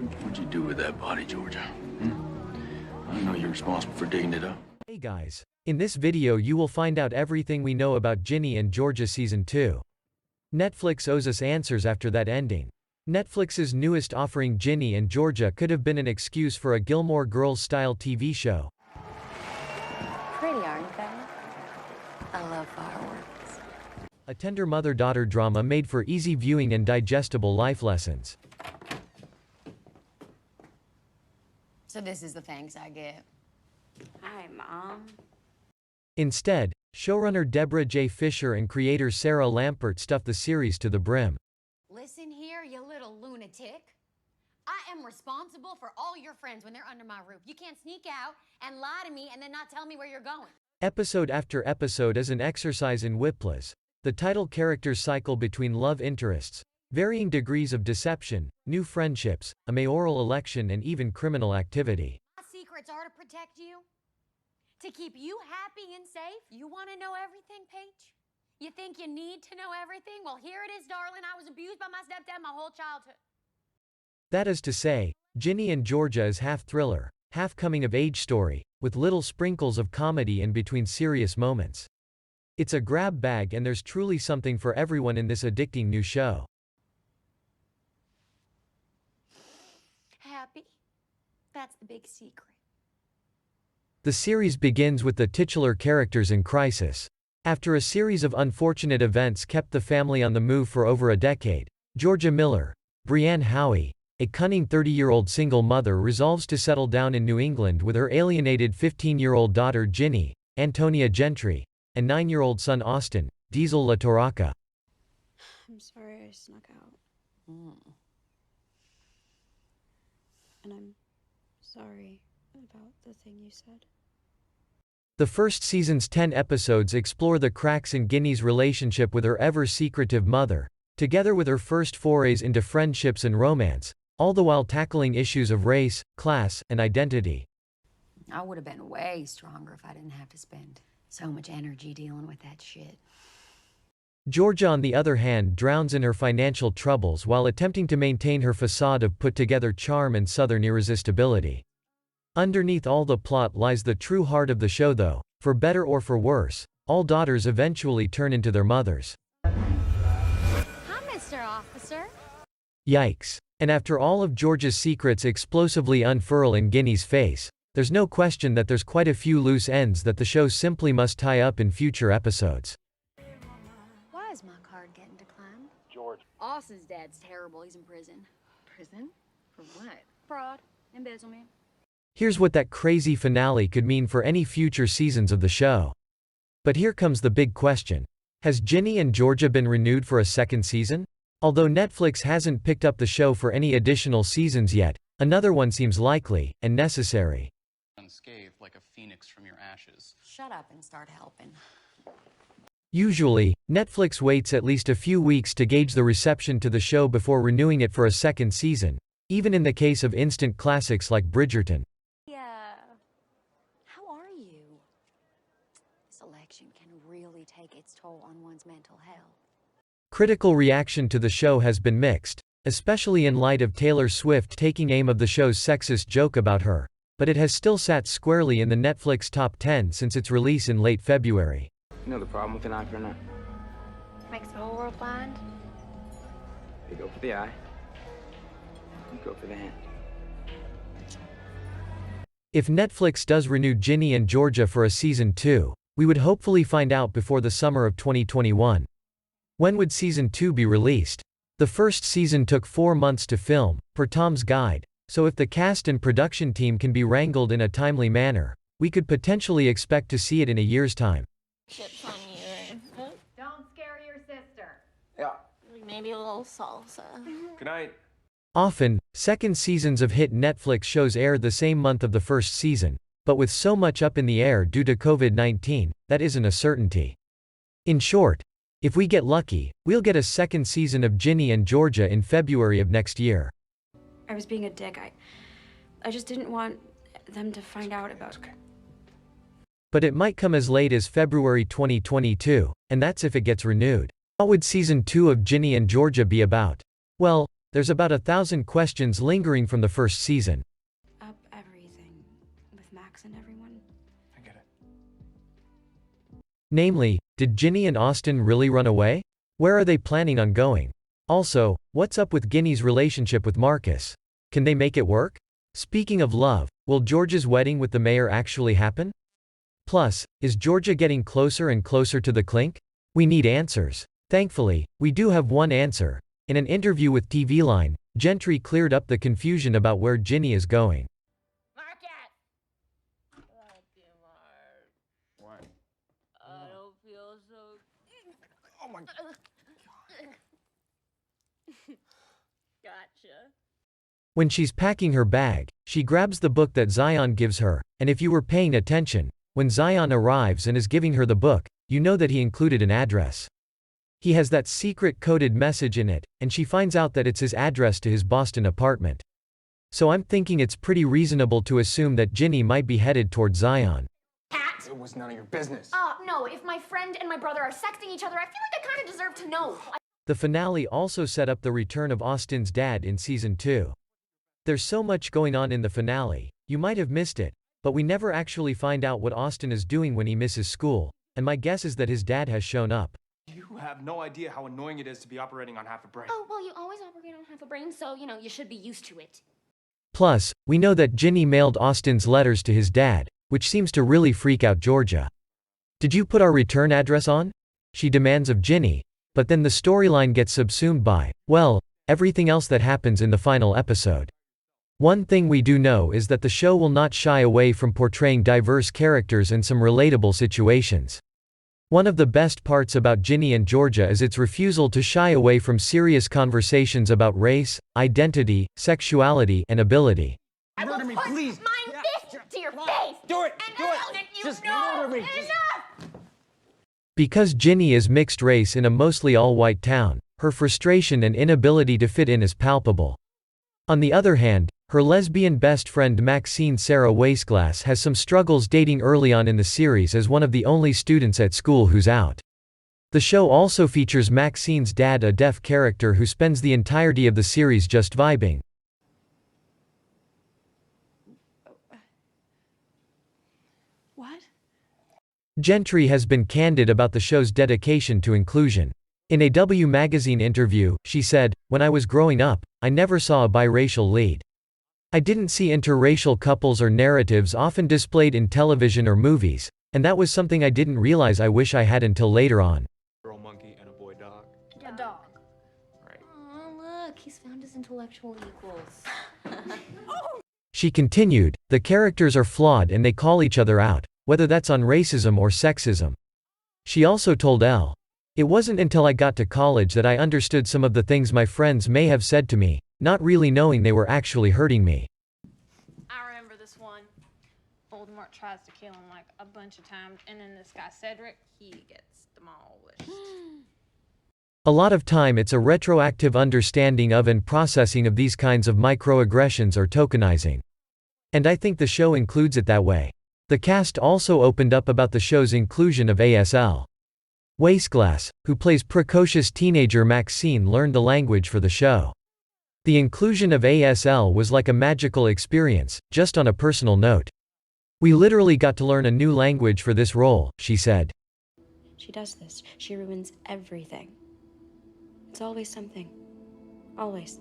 What'd you do with that body, Georgia? I know you're responsible for digging it up. Hey guys. In this video you will find out everything we know about Ginny and Georgia Season 2. Netflix owes us answers after that ending. Netflix's newest offering Ginny and Georgia could have been an excuse for a Gilmore Girls-style TV show. Pretty, aren't they? I love fireworks. A tender mother-daughter drama made for easy viewing and digestible life lessons. So this is the thanks I get. Hi, Mom. Instead, showrunner Deborah J. Fisher and creator Sarah Lampert stuffed the series to the brim. Listen here, you little lunatic. I am responsible for all your friends when they're under my roof. You can't sneak out and lie to me and then not tell me where you're going. Episode after episode is an exercise in whiplash. The title characters cycle between love interests, varying degrees of deception, new friendships, a mayoral election and even criminal activity. My secrets are to protect you, to keep you happy and safe. You want to know everything, Paige? You think you need to know everything? Well, here it is, darling. I was abused by my stepdad my whole childhood. That is to say, Ginny and Georgia is half thriller, half coming-of-age story, with little sprinkles of comedy in between serious moments. It's a grab bag and there's truly something for everyone in this addicting new show. Happy? That's the big secret. The series begins with the titular characters in crisis. After a series of unfortunate events kept the family on the move for over a decade, Georgia Miller, Brianne Howie, a cunning 30-year-old single mother resolves to settle down in New England with her alienated 15-year-old daughter Ginny, Antonia Gentry, and 9-year-old son Austin, Diesel La Torraca. I'm sorry I snuck out. And I'm sorry about the thing you said. The first season's 10 episodes explore the cracks in Ginny's relationship with her ever-secretive mother, together with her first forays into friendships and romance, all the while tackling issues of race, class, and identity. I would have been way stronger if I didn't have to spend so much energy dealing with that shit. Georgia, on the other hand, drowns in her financial troubles while attempting to maintain her facade of put-together charm and southern irresistibility. Underneath all the plot lies the true heart of the show though. For better or for worse, all daughters eventually turn into their mothers. Hi, Mr. Officer. Yikes. And after all of Georgia's secrets explosively unfurl in Ginny's face, there's no question that there's quite a few loose ends that the show simply must tie up in future episodes. Why is my card getting declined? George. Austin's dad's terrible. He's in prison. Prison? For what? Fraud. Embezzlement. Here's what that crazy finale could mean for any future seasons of the show. But here comes the big question. Has Ginny and Georgia been renewed for a second season? Although Netflix hasn't picked up the show for any additional seasons yet, another one seems likely, and necessary. Unscathed like a phoenix from your ashes. Shut up and start helping. Usually, Netflix waits at least a few weeks to gauge the reception to the show before renewing it for a second season, even in the case of instant classics like Bridgerton. Yeah. How are you? This election can really take its toll on one's mental health. Critical reaction to the show has been mixed, especially in light of Taylor Swift taking aim of the show's sexist joke about her, but it has still sat squarely in the Netflix top 10 since its release in late February. You know the problem with an eye for an eye? Makes the whole world blind. They go for the eye. You go for the hand. If Netflix does renew Ginny and Georgia for a season 2, we would hopefully find out before the summer of 2021. When would season 2 be released? The first season took 4 months to film, per Tom's Guide, so if the cast and production team can be wrangled in a timely manner, we could potentially expect to see it in a year's time. Chips on you. Don't scare your sister. Yeah. Maybe a little salsa. Good night. Often, second seasons of hit Netflix shows air the same month of the first season, but with so much up in the air due to COVID-19, that isn't a certainty. In short, if we get lucky, we'll get a second season of Ginny and Georgia in February of next year. I was being a dick. I just didn't want them to find out about it. But it might come as late as February 2022, and that's if it gets renewed. What would season 2 of Ginny and Georgia be about? Well, There's about 1,000 questions lingering from the first season. Up everything. With Max and everyone. I get it. Namely, did Ginny and Austin really run away? Where are they planning on going? Also, what's up with Ginny's relationship with Marcus? Can they make it work? Speaking of love, will Georgia's wedding with the mayor actually happen? Plus, is Georgia getting closer and closer to the clink? We need answers. Thankfully, we do have one answer. In an interview with TV Line, Gentry cleared up the confusion about where Ginny is going. Marcus! What? I don't feel so. Oh my. Gotcha. When she's packing her bag, she grabs the book that Zion gives her, and if you were paying attention, when Zion arrives and is giving her the book, you know that he included an address. He has that secret coded message in it, and she finds out that it's his address to his Boston apartment. So I'm thinking it's pretty reasonable to assume that Ginny might be headed toward Zion. Cat? It was none of your business. No, if my friend and my brother are sexting each other, I feel like I kind of deserve to know. The finale also set up the return of Austin's dad in season 2. There's so much going on in the finale, you might have missed it, but we never actually find out what Austin is doing when he misses school, and my guess is that his dad has shown up. You have no idea how annoying it is to be operating on half a brain. Oh, well, you always operate on half a brain, so, you should be used to it. Plus, we know that Ginny mailed Austin's letters to his dad, which seems to really freak out Georgia. Did you put our return address on? She demands of Ginny, but then the storyline gets subsumed by, well, everything else that happens in the final episode. One thing we do know is that the show will not shy away from portraying diverse characters and some relatable situations. One of the best parts about Ginny and Georgia is its refusal to shy away from serious conversations about race, identity, sexuality, and ability. I will Murder me, put please. my fist to your face! Do it! And Do it! I'll let you Just know murder me. enough! Because Ginny is mixed race in a mostly all-white town, her frustration and inability to fit in is palpable. On the other hand, her lesbian best friend Maxine Sarah Wasteglass has some struggles dating early on in the series as one of the only students at school who's out. The show also features Maxine's dad, a deaf character who spends the entirety of the series just vibing. What? Gentry has been candid about the show's dedication to inclusion. In a W Magazine interview, she said, "When I was growing up, I never saw a biracial lead. I didn't see interracial couples or narratives often displayed in television or movies, and that was something I didn't realize I wish I had until later on." Girl monkey and a boy dog. A dog. Right. Oh, look, he's found his intellectual equals. She continued, "The characters are flawed and they call each other out, whether that's on racism or sexism." She also told Elle, "It wasn't until I got to college that I understood some of the things my friends may have said to me, not really knowing they were actually hurting me." I remember this one. Voldemort tries to kill him like a bunch of times, and then this guy Cedric, he gets demolished. A lot of time it's a retroactive understanding of and processing of these kinds of microaggressions or tokenizing. And I think the show includes it that way. The cast also opened up about the show's inclusion of ASL. Wasteglass, who plays precocious teenager Maxine, learned the language for the show. The inclusion of ASL was like a magical experience, just on a personal note. "We literally got to learn a new language for this role," she said. She does this. She ruins everything. It's always something. Always.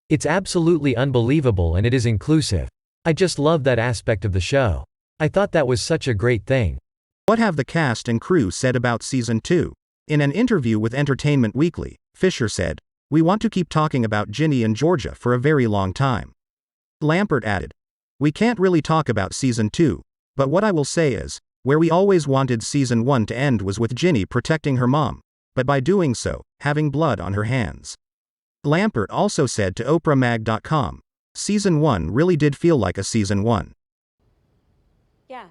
It's absolutely unbelievable and it is inclusive. I just love that aspect of the show. I thought that was such a great thing. What have the cast and crew said about Season 2? In an interview with Entertainment Weekly, Fisher said, "We want to keep talking about Ginny and Georgia for a very long time." Lampert added, "We can't really talk about Season 2, but what I will say is, where we always wanted Season 1 to end was with Ginny protecting her mom, but by doing so, having blood on her hands." Lampert also said to OprahMag.com, "Season 1 really did feel like a Season 1. Yeah.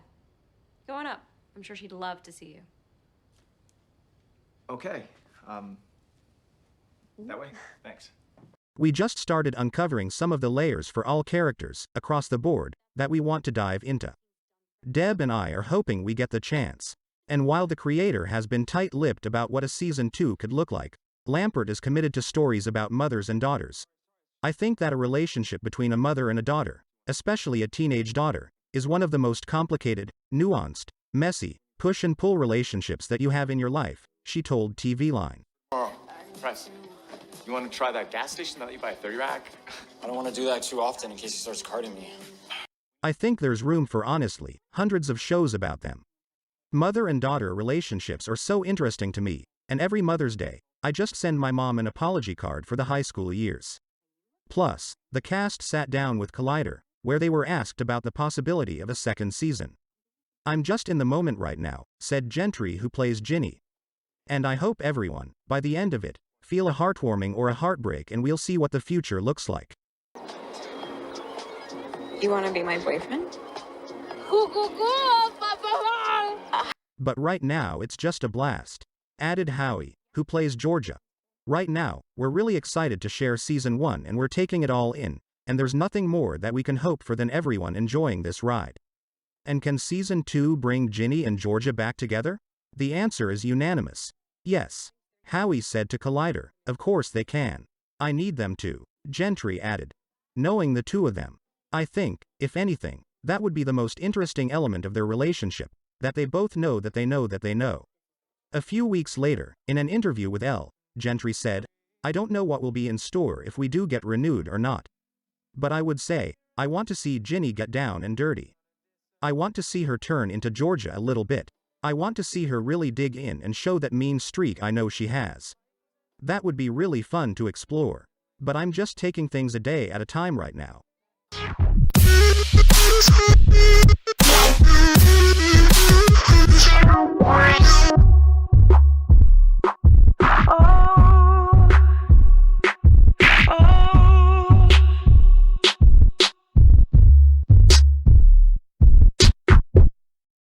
Go on up. I'm sure she'd love to see you. Okay. That way? Thanks. We just started uncovering some of the layers for all characters, across the board, that we want to dive into. Deb and I are hoping we get the chance. And while the creator has been tight-lipped about what a Season 2 could look like, Lampert is committed to stories about mothers and daughters. I think that a relationship between a mother and a daughter, especially a teenage daughter, is one of the most complicated, nuanced, messy, push and pull relationships that you have in your life, she told TV Line. Press. You want to try that gas station that let you buy a 30 rack? I don't want to do that too often in case he starts carding me. I think there's room for honestly, hundreds of shows about them. Mother and daughter relationships are so interesting to me, and every Mother's Day, I just send my mom an apology card for the high school years. Plus, the cast sat down with Collider, where they were asked about the possibility of a second season. I'm just in the moment right now, said Gentry, who plays Ginny. And I hope everyone, by the end of it, feel a heartwarming or a heartbreak, and we'll see what the future looks like. You want to be my boyfriend? But right now it's just a blast, added Howie, who plays Georgia. Right now, we're really excited to share season 1 and we're taking it all in, and there's nothing more that we can hope for than everyone enjoying this ride. And can season 2 bring Ginny and Georgia back together? The answer is unanimous. Yes. Howie said to Collider, of course they can. I need them to, Gentry added. Knowing the two of them, I think, if anything, that would be the most interesting element of their relationship, that they both know that they know that they know. A few weeks later, in an interview with Elle, Gentry said, I don't know what will be in store if we do get renewed or not. But I would say, I want to see Ginny get down and dirty. I want to see her turn into Georgia a little bit. I want to see her really dig in and show that mean streak I know she has. That would be really fun to explore. But I'm just taking things a day at a time right now. Wow.